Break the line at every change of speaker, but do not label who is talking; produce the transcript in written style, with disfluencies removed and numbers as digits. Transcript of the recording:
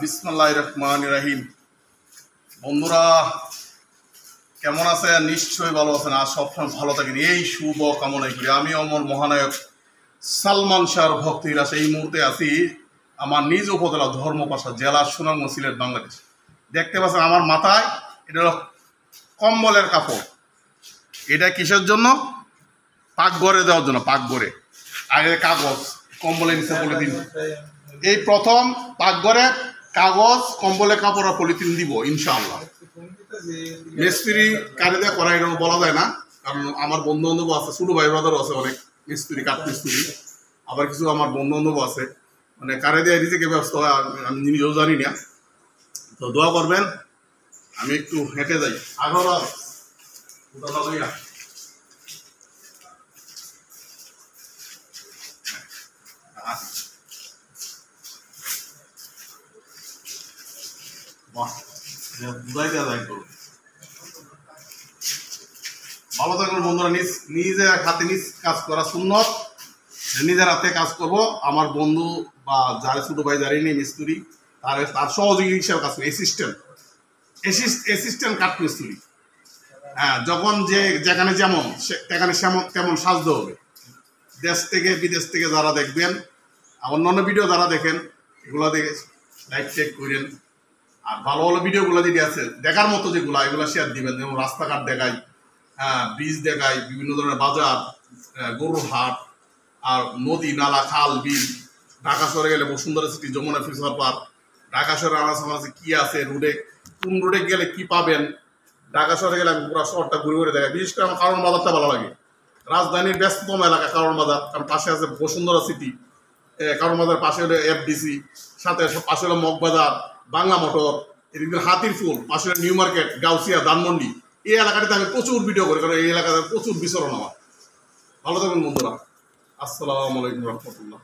বিসমিল্লাহির রহমানির রহিম। বন্ধুরা কেমন আছেন? নিশ্চয়ই ভালো আছেন। আর সবসময় ভালো থাকেন এই শুভ কামনাই করি। আমি অমর মহানায়ক সালমান শাহর ভক্তরা সেই মুহূর্তে আছি আমার নিজ উপজেলা ধর্মপাশা জেলা সুনামগঞ্জ সিলেট বাংলাদেশ। দেখতে পাচ্ছেন আমার মাথায় এটা হলো কম্বলের কাপড়। এটা কিসের জন্য? পাকঘরে দেওয়ার জন্য। পাকঘরে আগে কাগজ কম্বলের নিচে পলিথিন, এই প্রথম পাকঘরে কাগজ কম্বলের কাপড় আর পলিথিন দিব ইনশাআল্লাহ। মিস্ত্রি কারিদা করা এটা বলা যায় না, কারণ আমার বন্ধু বান্ধব আছে, ছোটো ভাই ব্রাদারও আছে অনেক মিস্ত্রি, কাঠ মিস্ত্রি, আবার কিছু আমার বন্ধু বান্ধব আছে মানে কারে দেওয়া নিজেকে ব্যবস্থা হয়, আমি নিজেও জানি না। তো দোয়া করবেন। আমি একটু হেঁটে যাই আগ্রহ ভালো থাকবেন বন্ধুরা। নিজের হাতে নিজ কাজ করা সুন্নত, নিজের হাতে কাজ করব। আমার বন্ধু বা যারা ছোটো ভাই যারা নেই মিস্ত্রি তার সহযোগী হিসাবে কাজ করে অ্যাসিস্ট্যান্ট কাঠ মিস্ত্রি। হ্যাঁ, যখন যেখানে যেমন সেখানে তেমন সাজতে হবে। দেশ থেকে বিদেশ থেকে যারা দেখবেন, অন্যান্য ভিডিও যারা দেখেন এগুলো দেখে লাইক চেক করেন। আর ভালো ভালো ভিডিওগুলো যদি আছে দেখার মতো যেগুলো, এগুলো শেয়ার দিবেন। যেমন রাস্তাঘাট দেখাই, হ্যাঁ, ব্রিজ দেখাই, বিভিন্ন ধরনের বাজার, গরুর হাট, আর নদী নালা খাল বিল। ঢাকা শহরে গেলে বসুন্ধরা সিটি, যমুনা ফিউচার পার্ক, ঢাকা শহরে আনাচে কি আছে, রোডে কোন রোডে গেলে কি পাবেন। ঢাকা শহরে গেলে আমি পুরো শহরটা ঘুরে ঘুরে দেখাই। বিশেষ করে আমার কারণ বাজারটা ভালো লাগে, রাজধানীর ব্যস্ততম এলাকা কারণ বাজার। কারণ পাশে আছে বসুন্ধরা সিটি, কারণ বাজার পাশে হলো এফডিসি, সাথে পাশে হলো মগবাজার, বাংলা মোটর, এদিকে হাতির ফুল, পাশে হলো নিউ মার্কেট, গাউসিয়া, ধানমন্ডি। এই এলাকাটাতে আমি প্রচুর ভিডিও করি, কারণ এই এলাকাতে প্রচুর বিচরণ আমার। ভালো থাকবেন বন্ধুরা। আসসালামু আলাইকুম রহমতুল্লাহ।